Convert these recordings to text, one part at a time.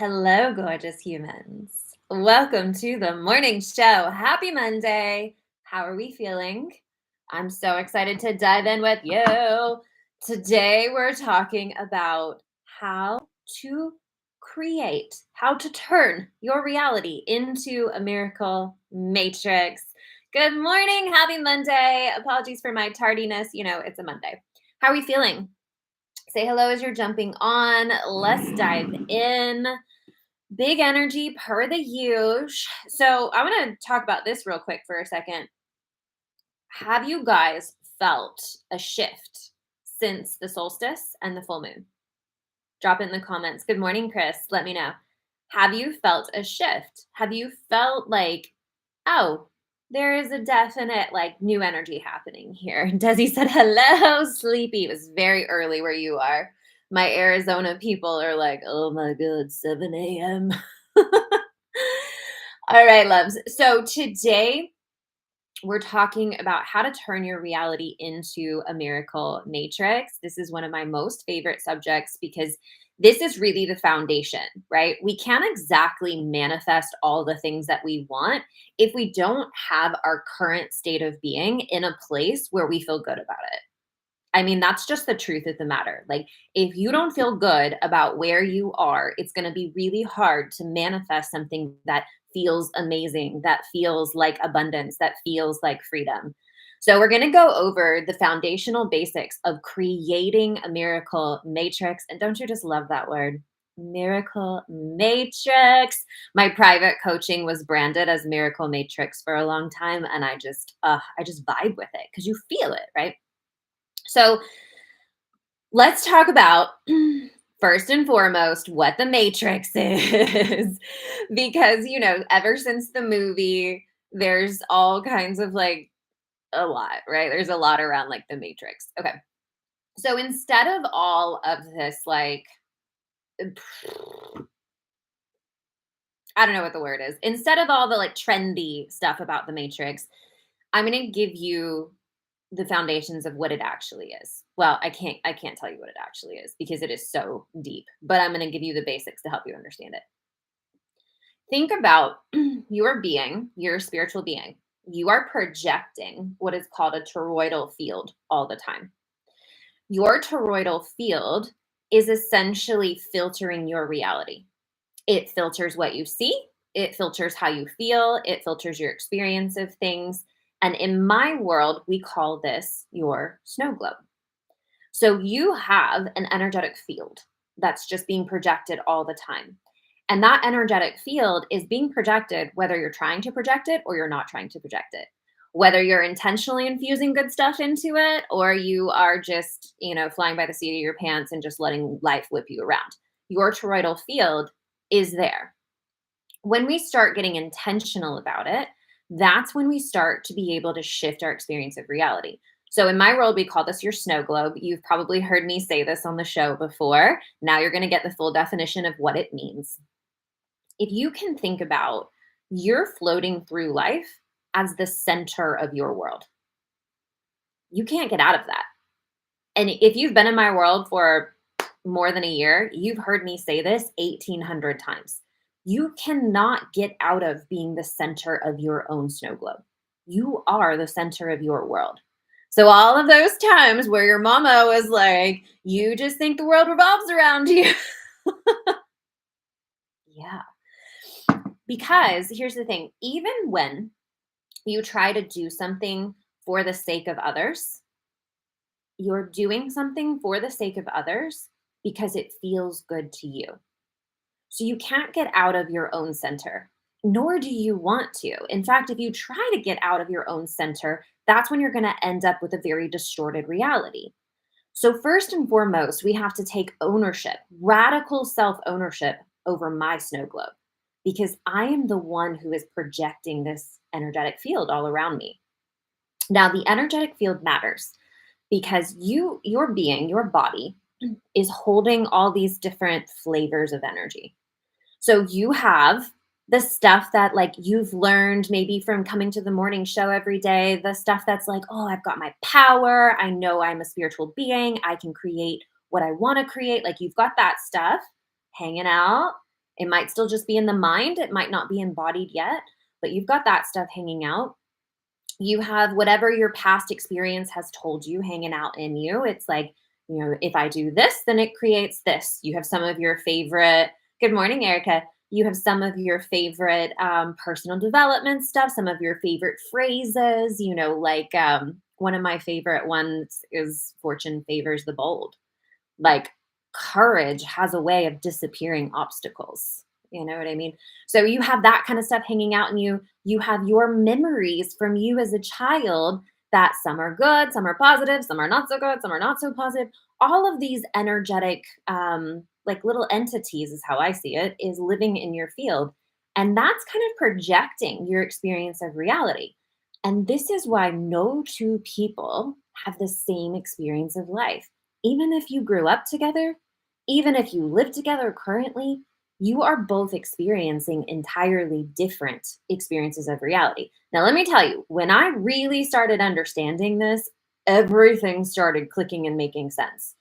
Hello, gorgeous humans. Welcome to the morning show. Happy Monday. How are we feeling? I'm so excited to dive in with you. Today, we're talking about how to how to turn your reality into a miracle matrix. Good morning. Happy Monday. Apologies for my tardiness. It's a Monday. How are we feeling? Say hello as you're jumping on. Let's dive in. Big energy per the huge. So I want to talk about this real quick for a second. Have you guys felt a shift since the solstice and the full moon? Drop it in the comments. Good morning, Chris. Let me know. Have you felt a shift? Have you felt like, oh, there is a definite new energy happening here? Desi said, hello, sleepy. It was very early where you are. My Arizona people are like, oh my God, 7 a.m. All right, loves. So today we're talking about how to turn your reality into a miracle matrix. This is one of my most favorite subjects because this is really the foundation, right? We can't exactly manifest all the things that we want if we don't have our current state of being in a place where we feel good about it. I mean, that's just the truth of the matter. Like, if you don't feel good about where you are, it's going to be really hard to manifest something that feels amazing, that feels like abundance, that feels like freedom. So, we're going to go over the foundational basics of creating a miracle matrix. And don't you just love that word? Miracle matrix. My private coaching was branded as miracle matrix for a long time. And I just vibe with it because you feel it, right? So let's talk about first and foremost what the Matrix is. Because, ever since the movie, there's all kinds of a lot, right? There's a lot around the Matrix. Okay. So instead of all of this, I don't know what the word is, instead of all the trendy stuff about the Matrix, I'm going to give you the foundations of what it actually is. Well, I can't tell you what it actually is because it is so deep, but I'm going to give you the basics to help you understand it. Think about your being, your spiritual being. You are projecting what is called a toroidal field all the time. Your toroidal field is essentially filtering your reality. It filters what you see, it filters how you feel, it filters your experience of things. And in my world, we call this your snow globe. So you have an energetic field that's just being projected all the time. And that energetic field is being projected whether you're trying to project it or you're not trying to project it. Whether you're intentionally infusing good stuff into it or you are just, flying by the seat of your pants and just letting life whip you around. Your toroidal field is there. When we start getting intentional about it, that's when we start to be able to shift our experience of reality. So in my world, we call this your snow globe. You've probably heard me say this on the show before. Now you're going to get the full definition of what it means. If you can think about you're floating through life as the center of your world, you can't get out of that. And if you've been in my world for more than a year, you've heard me say this 1,800 times. You cannot get out of being the center of your own snow globe. You are the center of your world. So all of those times where your mama was like, you just think the world revolves around you. Yeah. Because here's the thing, even when you try to do something for the sake of others, you're doing something for the sake of others because it feels good to you. So you can't get out of your own center, nor do you want to. In fact, if you try to get out of your own center, that's when you're going to end up with a very distorted reality. So, first and foremost, we have to take ownership, radical self ownership over my snow globe, because I am the one who is projecting this energetic field all around me. Now, the energetic field matters because your being, your body, is holding all these different flavors of energy. So you have the stuff that you've learned maybe from coming to the morning show every day, the stuff that's like, oh, I've got my power. I know I'm a spiritual being. I can create what I want to create. Like you've got that stuff hanging out. It might still just be in the mind, it might not be embodied yet, but you've got that stuff hanging out. You have whatever your past experience has told you hanging out in you. It's like, if I do this, then it creates this. You have some of your favorite, good morning, Erica. You have some of your favorite personal development stuff, some of your favorite phrases, like one of my favorite ones is fortune favors the bold. Like, courage has a way of disappearing obstacles. You know what I mean? So you have that kind of stuff hanging out in you. You have your memories from you as a child, that some are good, some are positive, some are not so good, some are not so positive. All of these energetic, like little entities, is how I see it, is living in your field. And that's kind of projecting your experience of reality. And this is why no two people have the same experience of life. Even if you grew up together, even if you live together currently, you are both experiencing entirely different experiences of reality. Now, let me tell you, when I really started understanding this, everything started clicking and making sense.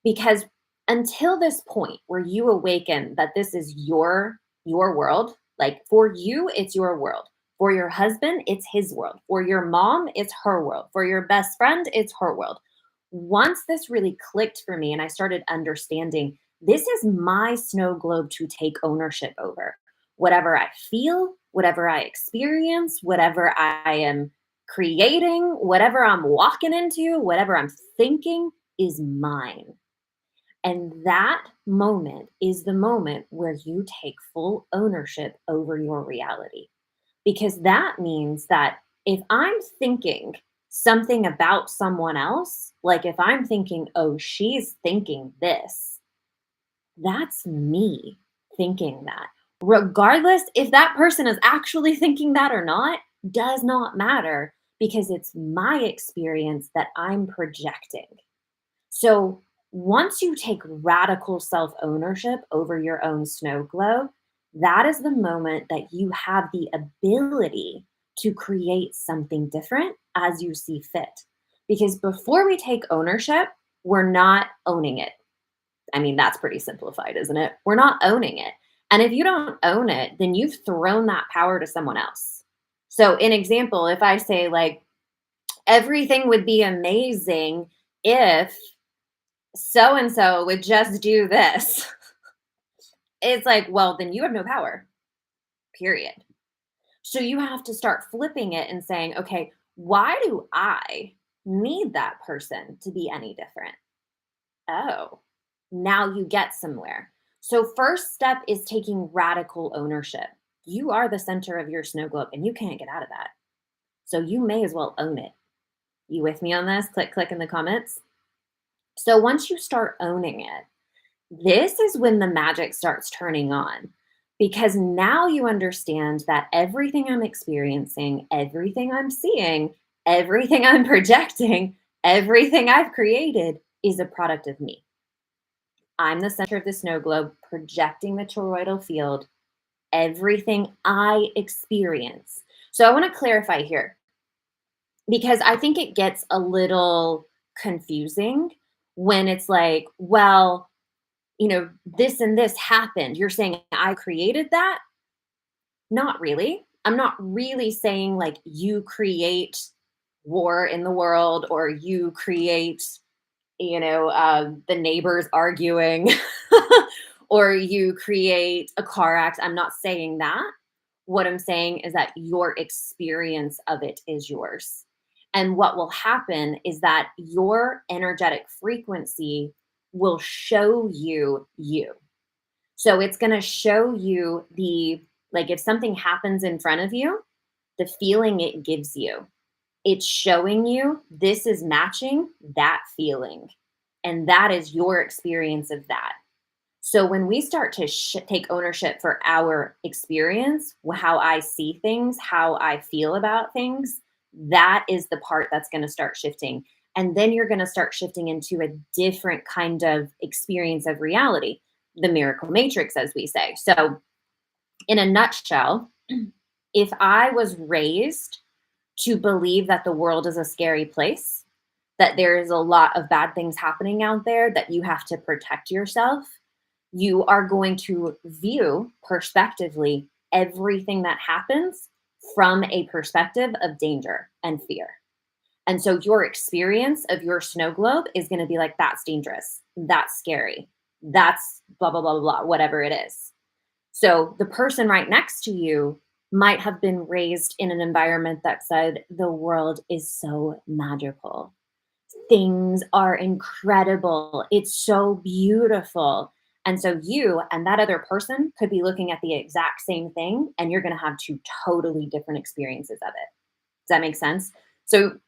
Because until this point where you awaken that this is your world, like for you, it's your world. For your husband, it's his world. For your mom, it's her world. For your best friend, it's her world. Once this really clicked for me and I started understanding this is my snow globe to take ownership over. Whatever I feel, whatever I experience, whatever I am creating, whatever I'm walking into, whatever I'm thinking is mine. And that moment is the moment where you take full ownership over your reality. Because that means that if I'm thinking something about someone else, like if I'm thinking, oh, she's thinking this, that's me thinking that. Regardless if that person is actually thinking that or not, does not matter because it's my experience that I'm projecting. So once you take radical self ownership over your own snow globe, that is the moment that you have the ability to create something different as you see fit. Because before we take ownership, we're not owning it. I mean, that's pretty simplified, isn't it? We're not owning it. And if you don't own it, then you've thrown that power to someone else. So, in example, if I say, like, everything would be amazing if so and so would just do this, it's like, well, then you have no power, period. So, you have to start flipping it and saying, okay, why do I need that person to be any different? Oh, now you get somewhere. So, first step is taking radical ownership. You are the center of your snow globe and you can't get out of that. So, you may as well own it. You with me on this? Click, click in the comments. So, once you start owning it, this is when the magic starts turning on because now you understand that everything I'm experiencing, everything I'm seeing, everything I'm projecting, everything I've created is a product of me. I'm the center of the snow globe projecting the toroidal field, everything I experience. So I want to clarify here because I think it gets a little confusing when it's like, well, this and this happened. You're saying I created that? Not really. I'm not really saying like you create war in the world or you create the neighbors arguing or you create a car accident. I'm not saying that. What I'm saying is that your experience of it is yours. And what will happen is that your energetic frequency will show you you. So it's going to show you like if something happens in front of you, the feeling it gives you. It's showing you this is matching that feeling. And that is your experience of that. So when we start to take ownership for our experience, how I see things, how I feel about things, that is the part that's going to start shifting. And then you're going to start shifting into a different kind of experience of reality, the miracle matrix, as we say. So in a nutshell, if I was raised to believe that the world is a scary place, that there is a lot of bad things happening out there, that you have to protect yourself, You are going to view perspectively everything that happens from a perspective of danger and fear. And so your experience of your snow globe is going to be like, that's dangerous. That's scary. That's blah, blah, blah, blah, blah, whatever it is. So the person right next to you might have been raised in an environment that said, the world is so magical. Things are incredible. It's so beautiful. And so you and that other person could be looking at the exact same thing, and you're going to have two totally different experiences of it. Does that make sense? So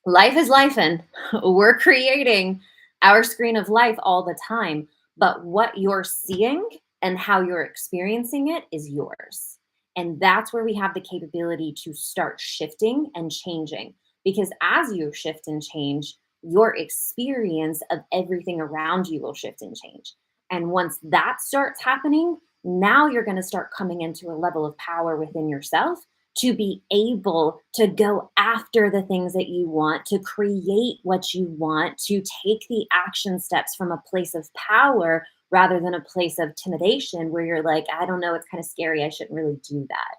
life is life, and we're creating our screen of life all the time, but what you're seeing and how you're experiencing it is yours. And that's where we have the capability to start shifting and changing, because as you shift and change, your experience of everything around you will shift and change. And once that starts happening, now you're going to start coming into a level of power within yourself to be able to go after the things that you want, to create what you want, to take the action steps from a place of power rather than a place of intimidation where you're like, I don't know, it's kind of scary. I shouldn't really do that.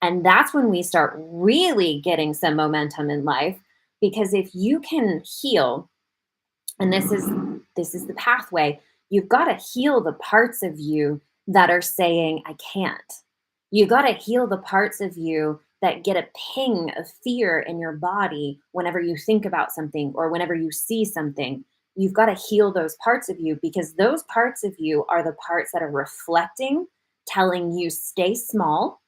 And that's when we start really getting some momentum in life, because if you can heal, and this is the pathway, you've got to heal the parts of you that are saying I can't. You got to heal the parts of you that get a ping of fear in your body whenever you think about something or whenever you see something. You've got to heal those parts of you, because those parts of you are the parts that are reflecting, telling you stay small,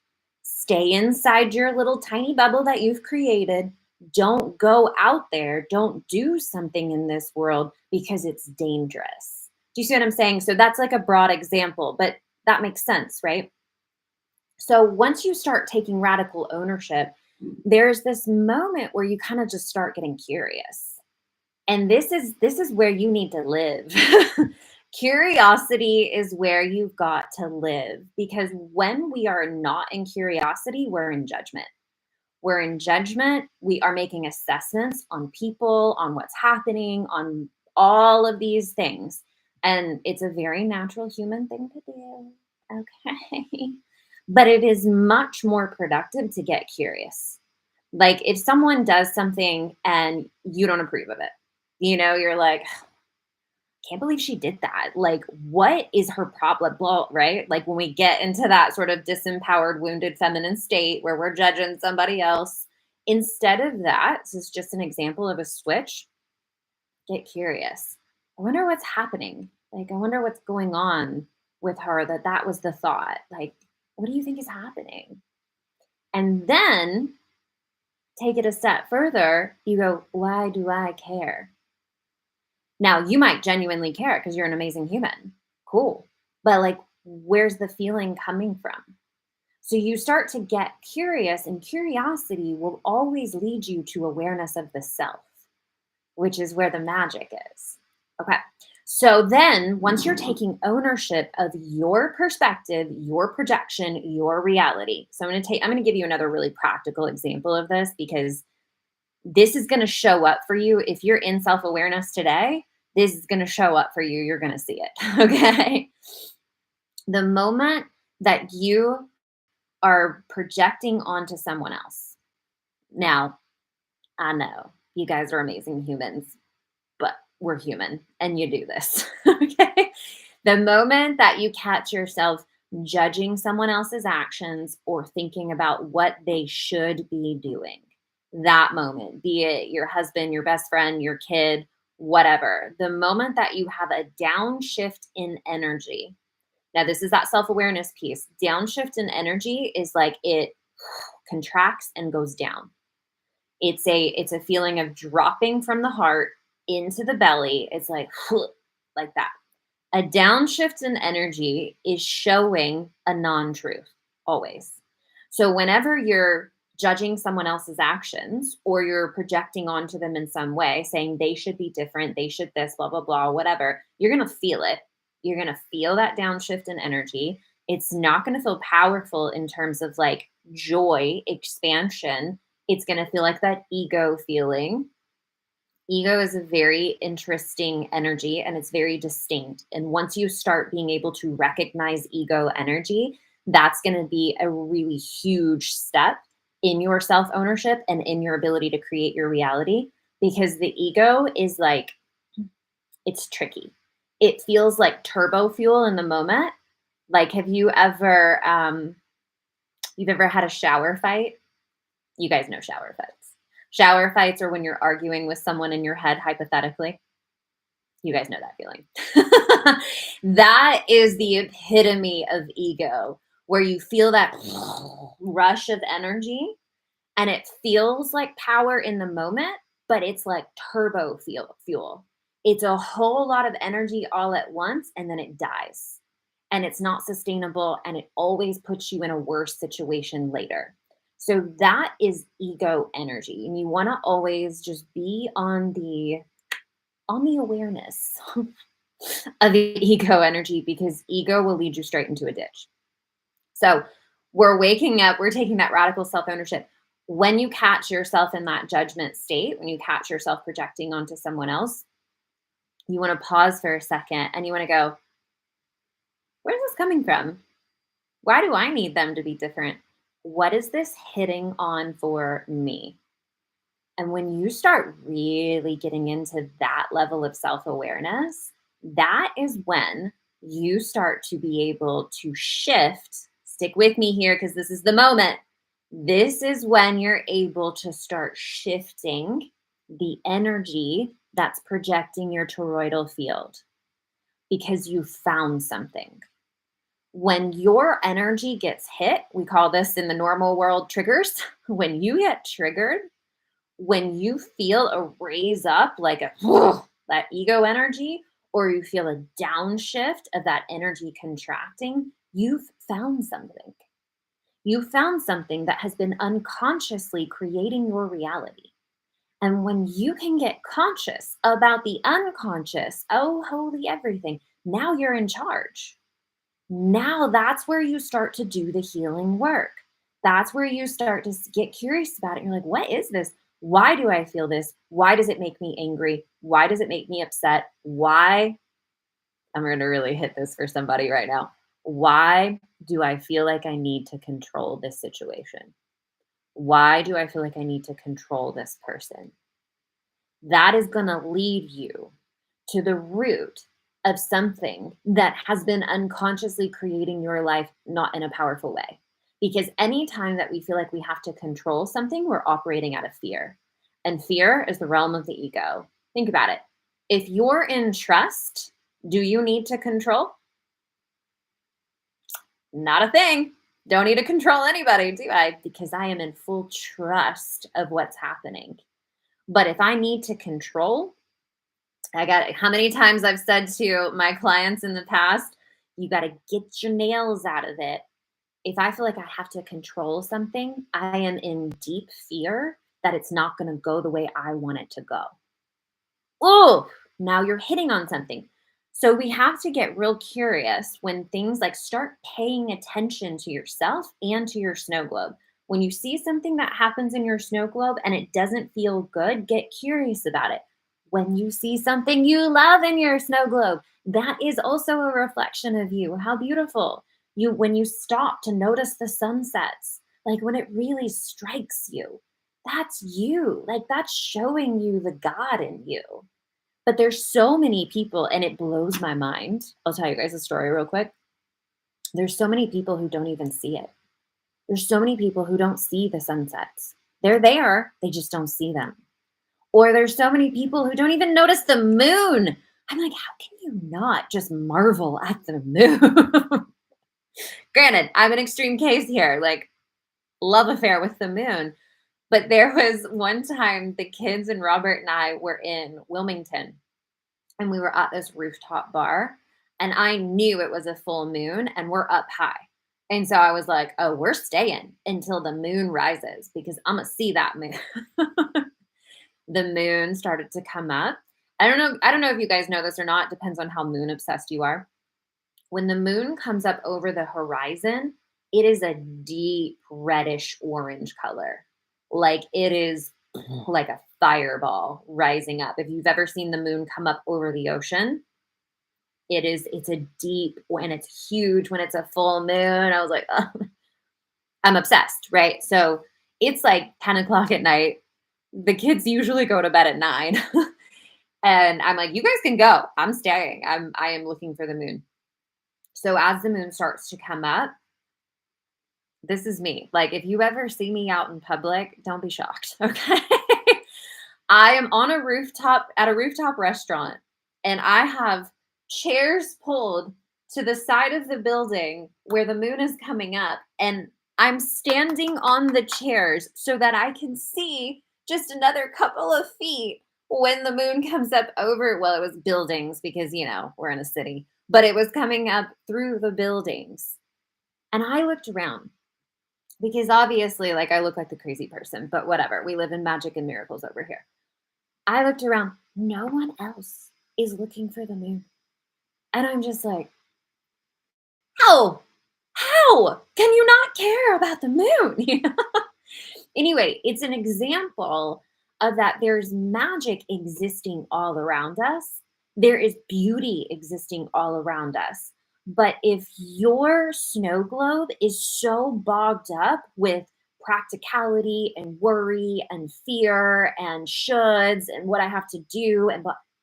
stay inside your little tiny bubble that you've created. Don't go out there. Don't do something in this world because it's dangerous. Do you see what I'm saying? So that's like a broad example, but that makes sense, right? So once you start taking radical ownership, there's this moment where you kind of just start getting curious. And this is where you need to live. Curiosity is where you've got to live, because when we are not in curiosity, we're in judgment. We're in judgment. We are making assessments on people, on what's happening, on all of these things. And it's a very natural human thing to do. Okay. But it is much more productive to get curious. Like if someone does something and you don't approve of it, you're like, can't believe she did that. Like, what is her problem? Blah, right? Like when we get into that sort of disempowered, wounded feminine state where we're judging somebody else, instead of that, this is just an example of a switch. Get curious. I wonder what's happening. Like, I wonder what's going on with her, that was the thought. Like, what do you think is happening? And then take it a step further. You go, why do I care? Now, you might genuinely care because you're an amazing human. Cool. But like, where's the feeling coming from? So you start to get curious, and curiosity will always lead you to awareness of the self, which is where the magic is. Okay. So then once you're taking ownership of your perspective, your projection, your reality. So I'm going to give you another really practical example of this, because this is going to show up for you. If you're in self-awareness today, this is going to show up for you. You're going to see it. Okay. The moment that you are projecting onto someone else. Now, I know you guys are amazing humans, but we're human and you do this. Okay. The moment that you catch yourself judging someone else's actions or thinking about what they should be doing, that moment, be it your husband, your best friend, your kid, whatever, the moment that you have a downshift in energy. Now, this is that self-awareness piece. Downshift in energy is like it contracts and goes down. It's a feeling of dropping from the heart into the belly. It's like like that. A downshift in energy is showing a non-truth always. So whenever you're judging someone else's actions or you're projecting onto them in some way, saying they should be different, they should this, blah, blah, blah, whatever, you're going to feel it. You're going to feel that downshift in energy. It's not going to feel powerful in terms of like joy, expansion. It's going to feel like that ego feeling. Ego is a very interesting energy and it's very distinct. And once you start being able to recognize ego energy, that's going to be a really huge step in your self ownership and in your ability to create your reality, because the ego is like, it's tricky. It feels like turbo fuel in the moment. Like, have you ever, you've ever had a shower fight? You guys know shower fights. Shower fights are when you're arguing with someone in your head, hypothetically. You guys know that feeling. That is the epitome of ego, where you feel that rush of energy and it feels like power in the moment, but it's like turbo fuel. It's a whole lot of energy all at once and then it dies. And it's not sustainable and it always puts you in a worse situation later. So that is ego energy. And you want to always just be on the awareness of ego energy, because ego will lead you straight into a ditch. So we're waking up, we're taking that radical self ownership. When you catch yourself in that judgment state, when you catch yourself projecting onto someone else, you want to pause for a second and you want to go, where's this coming from? Why do I need them to be different? What is this hitting on for me? And when you start really getting into that level of self awareness, that is when you start to be able to shift. Stick with me here because this is the moment. This is when you're able to start shifting the energy that's projecting your toroidal field, because you found something. When your energy gets hit, we call this in the normal world triggers. When you get triggered, when you feel a raise up, like a that ego energy, or you feel a downshift of that energy contracting, you've found something. You found something that has been unconsciously creating your reality. And when you can get conscious about the unconscious, oh, holy everything, now you're in charge. Now that's where you start to do the healing work. That's where you start to get curious about it. You're like, what is this? Why do I feel this? Why does it make me angry? Why does it make me upset? Why? I'm going to really hit this for somebody right now. Why do I feel like I need to control this situation? Why do I feel like I need to control this person? That is going to lead you to the root of something that has been unconsciously creating your life not in a powerful way. Because anytime that we feel like we have to control something, we're operating out of fear. And fear is the realm of the ego. Think about it. If you're in trust, do you need to control? Not a thing. Don't need to control anybody, do I? Because I am in full trust of what's happening. But if I need to control, I got how many times I've said to my clients in the past, you got to get your nails out of it. If I feel like I have to control something, I am in deep fear that it's not going to go the way I want it to go. Oh, now you're hitting on something. So we have to get real curious when things like start paying attention to yourself and to your snow globe. When you see something that happens in your snow globe and it doesn't feel good, get curious about it. When you see something you love in your snow globe, that is also a reflection of you. How beautiful. When you stop to notice the sunsets, like when it really strikes you, that's you. Like that's showing you the God in you. But there's so many people, and it blows my mind. I'll tell you guys a story real quick. There's so many people who don't even see it. There's so many people who don't see the sunsets. They're there, they just don't see them. Or there's so many people who don't even notice the moon. I'm like, how can you not just marvel at the moon? Granted, I'm an extreme case here, like love affair with the moon. But there was one time the kids and Robert and I were in Wilmington and we were at this rooftop bar and I knew it was a full moon and we're up high. And so I was like, oh, we're staying until the moon rises because I'm going to see that moon. The moon started to come up. I don't know if you guys know this or not. It depends on how moon obsessed you are. When the moon comes up over the horizon, it is a deep reddish orange color. Like it is like a fireball rising up. If you've ever seen the moon come up over the ocean, it's a deep, when it's huge, when it's a full moon. I was like, oh, I'm obsessed, right? So it's like 10 o'clock at night. The kids usually go to bed at 9. And I'm like, you guys can go. I'm staying. I am looking for the moon. So as the moon starts to come up, this is me. Like, if you ever see me out in public, don't be shocked. Okay. I am on a rooftop at a rooftop restaurant, and I have chairs pulled to the side of the building where the moon is coming up. And I'm standing on the chairs so that I can see just another couple of feet when the moon comes up over. Well, it was buildings because, we're in a city, but it was coming up through the buildings. And I looked around because obviously, like, I look like the crazy person, but whatever. We live in magic and miracles over here. I looked around. No one else is looking for the moon. And I'm just like, how? How can you not care about the moon? Anyway, it's an example of that there's magic existing all around us. There is beauty existing all around us. But if your snow globe is so bogged up with practicality and worry and fear and shoulds and what I have to do,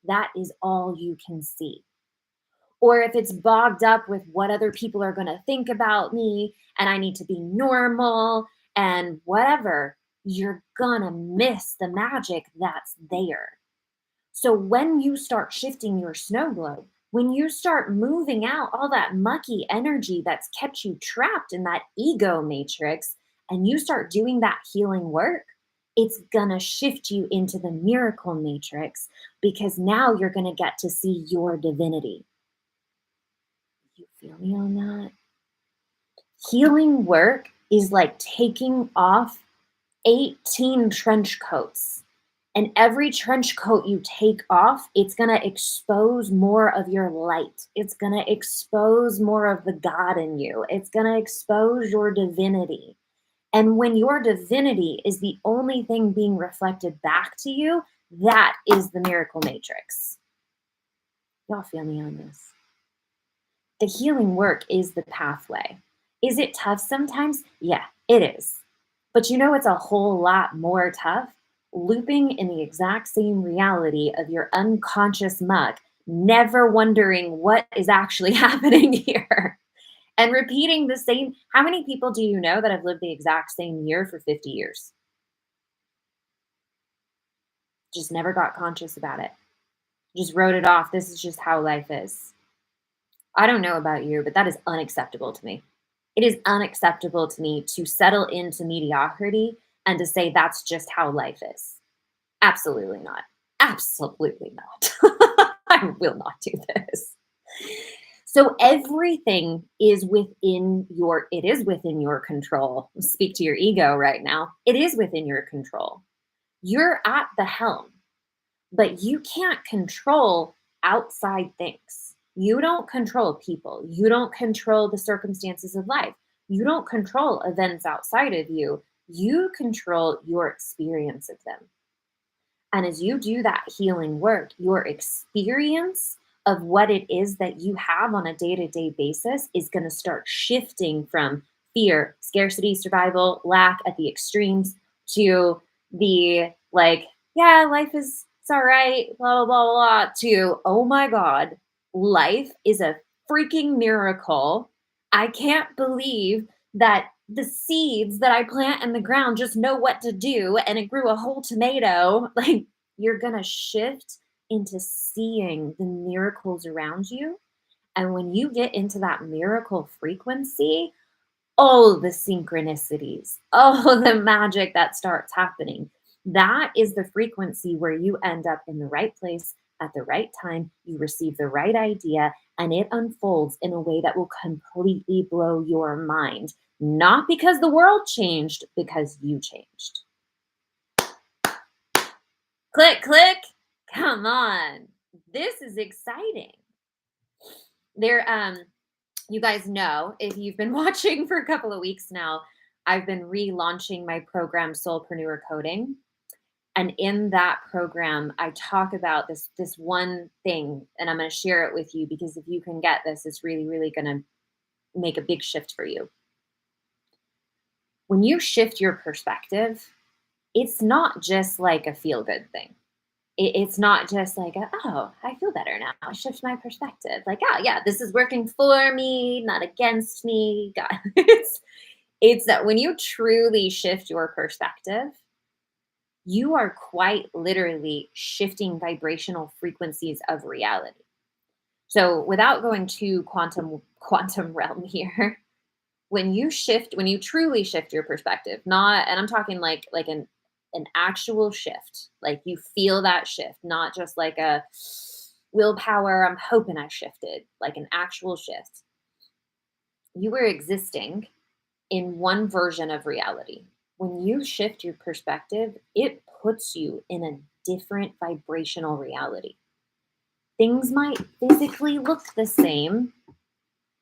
that is all you can see. Or if it's bogged up with what other people are going to think about me and I need to be normal and whatever, you're going to miss the magic that's there. So when you start shifting your snow globe, when you start moving out all that mucky energy that's kept you trapped in that ego matrix, and you start doing that healing work, it's going to shift you into the miracle matrix, because now you're going to get to see your divinity. You feel me on that? Healing work is like taking off 18 trench coats. And every trench coat you take off, it's going to expose more of your light. It's going to expose more of the God in you. It's going to expose your divinity. And when your divinity is the only thing being reflected back to you, that is the miracle matrix. Y'all feel me on this? The healing work is the pathway. Is it tough sometimes? Yeah, it is. But it's a whole lot more tough looping in the exact same reality of your unconscious muck, never wondering what is actually happening here, and repeating the same. How many people do you know that have lived the exact same year for 50 years? Just never got conscious about it. Just wrote it off. This is just how life is. I don't know about you, but that is unacceptable to me. It is unacceptable to me to settle into mediocrity and to say that's just how life is. Absolutely not. Absolutely not. I will not do this. So everything is within your control. Speak to your ego right now. It is within your control. You're at the helm, but you can't control outside things. You don't control people. You don't control the circumstances of life. You don't control events outside of you. You control your experience of them. And as you do that healing work, your experience of what it is that you have on a day-to-day basis is going to start shifting from fear, scarcity, survival, lack at the extremes to the yeah, life is, it's all right, blah, blah, blah, blah, to, oh my God, life is a freaking miracle. I can't believe that the seeds that I plant in the ground just know what to do and it grew a whole tomato. Like, you're going to shift into seeing the miracles around you. And when you get into that miracle frequency, oh, the synchronicities, oh, the magic that starts happening. That is the frequency where you end up in the right place at the right time. You receive the right idea and it unfolds in a way that will completely blow your mind. Not because the world changed, because you changed. Click, click. Come on. This is exciting. You guys know, if you've been watching for a couple of weeks now, I've been relaunching my program Soulpreneur Coding. And in that program, I talk about this one thing, and I'm going to share it with you because if you can get this, it's really, really going to make a big shift for you. When you shift your perspective, it's not just like a feel good thing. It's not just like, oh, I feel better now. I shift my perspective. Like, oh, yeah, this is working for me, not against me. God. It's that when you truly shift your perspective, you are quite literally shifting vibrational frequencies of reality. So without going to quantum realm here, when you truly shift your perspective, not, and I'm talking like an actual shift, like you feel that shift, not just like a willpower, I'm hoping I shifted, like an actual shift. You were existing in one version of reality. When you shift your perspective, it puts you in a different vibrational reality. Things might physically look the same,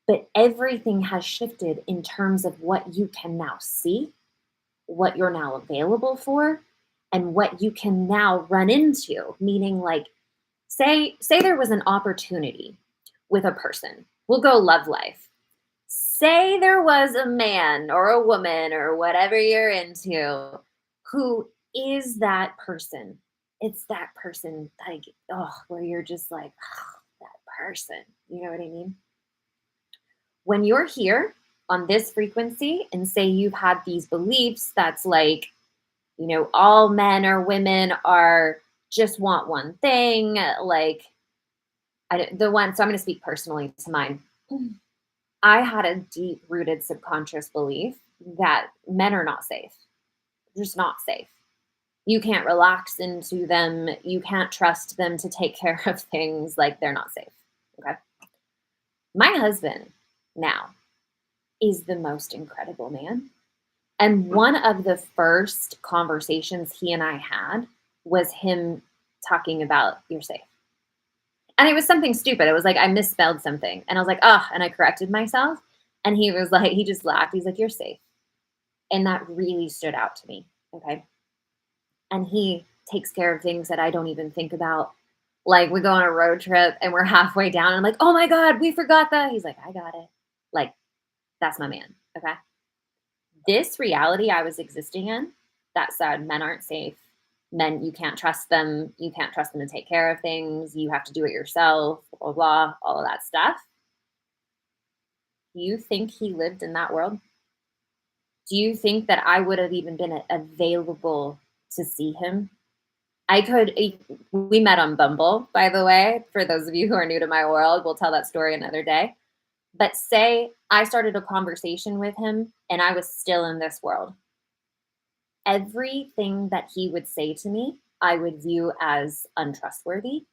but everything has shifted in terms of what you can now see, what you're now available for, and what you can now run into. Meaning, like, say there was an opportunity with a person. We'll go love life. Say there was a man or a woman or whatever you're into who is that person. It's that person, like, oh, where you're just like, oh, that person. You know what I mean? When you're here on this frequency and say you've had these beliefs that's like, all men or women are just want one thing, like the one, so I'm going to speak personally to mine. I had a deep rooted subconscious belief that men are not safe, just not safe. You can't relax into them. You can't trust them to take care of things, like they're not safe. Okay. My husband now is the most incredible man. And one of the first conversations he and I had was him talking about you're safe. And it was something stupid. It was like I misspelled something. And I was like, oh, and I corrected myself. And he was like, he just laughed. He's like, you're safe. And that really stood out to me. Okay. And he takes care of things that I don't even think about. Like we go on a road trip and we're halfway down. And I'm like, oh my God, we forgot that. He's like, I got it. Like, that's my man. Okay. This reality I was existing in that said men aren't safe. Men, you can't trust them. You can't trust them to take care of things. You have to do it yourself, blah, blah, blah, all of that stuff. Do you think he lived in that world? Do you think that I would have even been available to see him? We met on Bumble, by the way. For those of you who are new to my world, we'll tell that story another day. But say I started a conversation with him and I was still in this world. Everything that he would say to me, I would view as untrustworthy,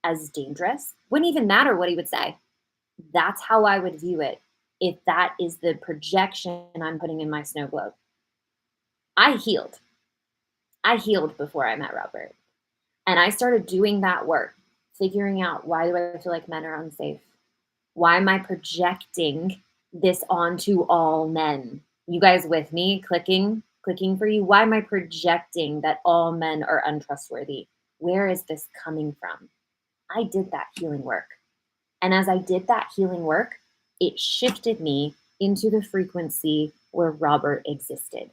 as dangerous. Wouldn't even matter what he would say. That's how I would view it if that is the projection I'm putting in my snow globe. I healed. I healed before I met Robert. And I started doing that work, figuring out, why do I feel like men are unsafe? Why am I projecting this onto all men? You guys with me? Clicking for you? Why am I projecting that all men are untrustworthy? Where is this coming from? I did that healing work. And as I did that healing work, it shifted me into the frequency where Robert existed.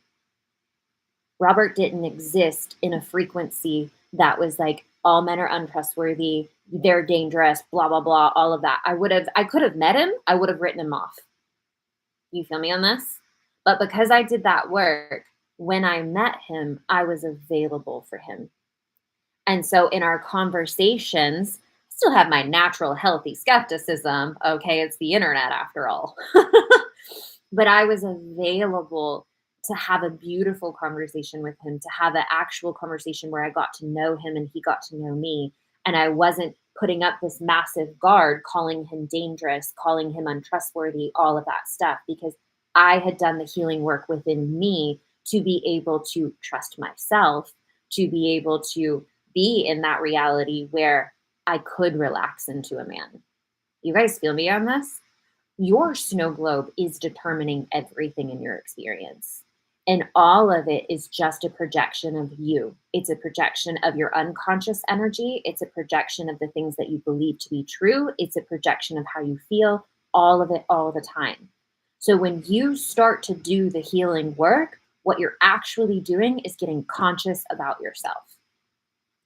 Robert didn't exist in a frequency that was like, all men are untrustworthy, they're dangerous, blah, blah, blah, all of that. I could have met him, I would have written him off. You feel me on this? But because I did that work, when I met him, I was available for him. And so in our conversations, I still have my natural healthy skepticism. Okay, it's the internet after all. But I was available to have a beautiful conversation with him, to have an actual conversation where I got to know him and he got to know me. And I wasn't putting up this massive guard, calling him dangerous, calling him untrustworthy, all of that stuff, because I had done the healing work within me to be able to trust myself, to be able to be in that reality where I could relax into a man. You guys feel me on this? Your snow globe is determining everything in your experience. And all of it is just a projection of you. It's a projection of your unconscious energy. It's a projection of the things that you believe to be true. It's a projection of how you feel, all of it, all the time. So when you start to do the healing work, what you're actually doing is getting conscious about yourself.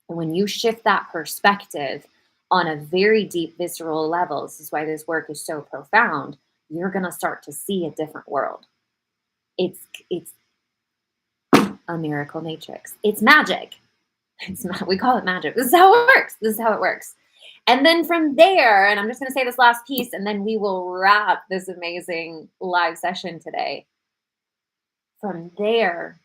And when you shift that perspective on a very deep visceral level, this is why this work is so profound, you're going to start to see a different world. It's a miracle matrix. It's magic. We call it magic. This is how it works. This is how it works. And then from there, and I'm just going to say this last piece, and then we will wrap this amazing live session today. From there,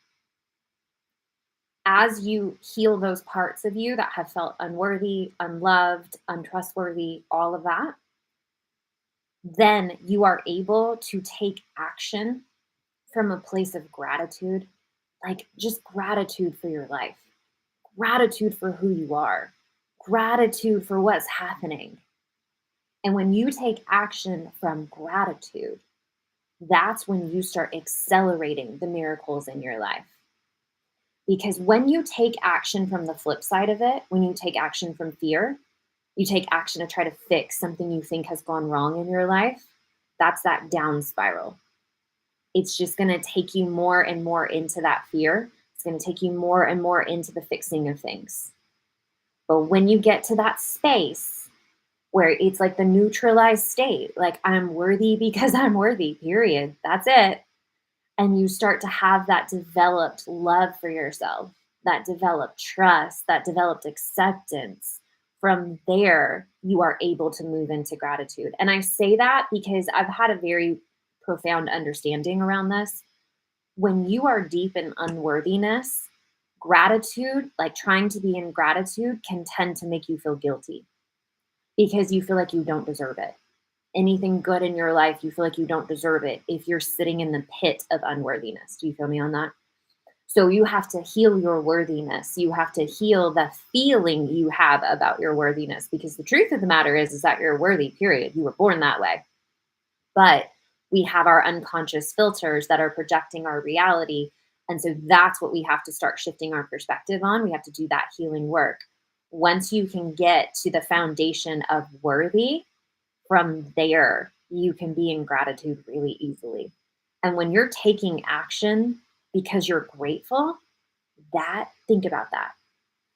as you heal those parts of you that have felt unworthy, unloved, untrustworthy, all of that, then you are able to take action from a place of gratitude, like just gratitude for your life, gratitude for who you are, gratitude for what's happening. And when you take action from gratitude, that's when you start accelerating the miracles in your life. Because when you take action from the flip side of it, when you take action from fear, you take action to try to fix something you think has gone wrong in your life, that's that down spiral. It's just going to take you more and more into that fear. It's going to take you more and more into the fixing of things. But when you get to that space where it's like the neutralized state, like I'm worthy because I'm worthy, period. That's it. And you start to have that developed love for yourself, that developed trust, that developed acceptance. From there, you are able to move into gratitude. And I say that because I've had a very profound understanding around this. When you are deep in unworthiness, gratitude, like trying to be in gratitude, can tend to make you feel guilty because you feel like you don't deserve it. Anything good in your life, you feel like you don't deserve it if you're sitting in the pit of unworthiness. Do you feel me on that? So you have to heal your worthiness. You have to heal the feeling you have about your worthiness, because the truth of the matter is that you're worthy, period. You were born that way. But we have our unconscious filters that are projecting our reality. And so that's what we have to start shifting our perspective on. We have to do that healing work. Once you can get to the foundation of worthy, from there, you can be in gratitude really easily. And when you're taking action because you're grateful, think about that.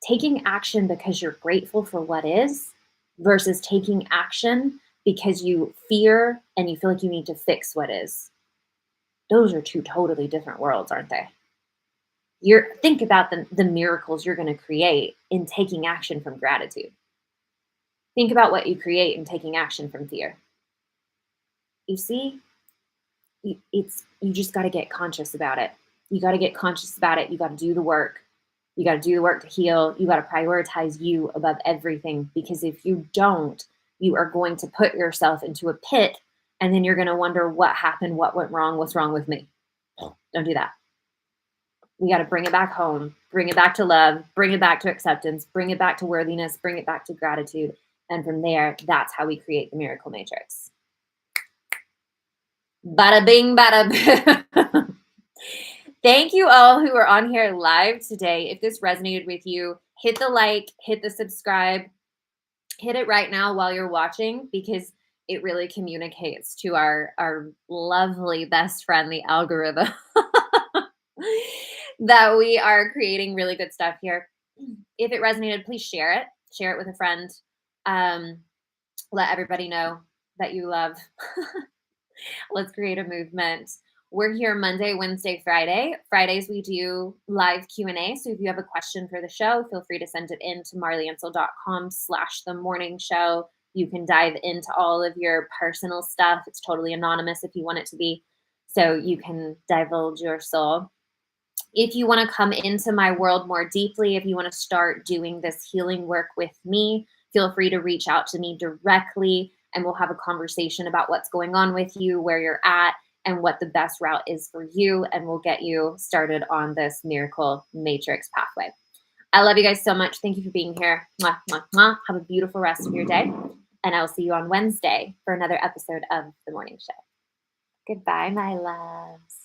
Taking action because you're grateful for what is versus taking action because you fear and you feel like you need to fix what is. Those are two totally different worlds, aren't they? Think about the miracles you're going to create in taking action from gratitude. Think about what you create in taking action from fear. You see, you just got to get conscious about it. You got to get conscious about it. You got to do the work. You got to do the work to heal. You got to prioritize you above everything, because if you don't, you are going to put yourself into a pit, and then you're going to wonder what happened, what went wrong, what's wrong with me. Don't do that. We got to bring it back home, bring it back to love, bring it back to acceptance, bring it back to worthiness, bring it back to gratitude. And from there, that's how we create the miracle matrix. Bada bing, bada boom. Thank you all who are on here live today. If this resonated with you, hit the like, hit the subscribe, hit it right now while you're watching, because it really communicates to our lovely best friend, the algorithm, that we are creating really good stuff here. If it resonated, please share it. Share it with a friend. Let everybody know that you love. Let's create a movement. We're here Monday, Wednesday, Friday. Fridays we do live Q&A. So if you have a question for the show, feel free to send it in to marliansel.com/themorningshow. You can dive into all of your personal stuff. It's totally anonymous if you want it to be. So you can divulge your soul. If you want to come into my world more deeply, if you want to start doing this healing work with me, feel free to reach out to me directly, and we'll have a conversation about what's going on with you, where you're at, and what the best route is for you. And we'll get you started on this miracle matrix pathway. I love you guys so much. Thank you for being here. Mwah, mwah, mwah. Have a beautiful rest of your day. And I'll see you on Wednesday for another episode of The Morning Show. Goodbye, my loves.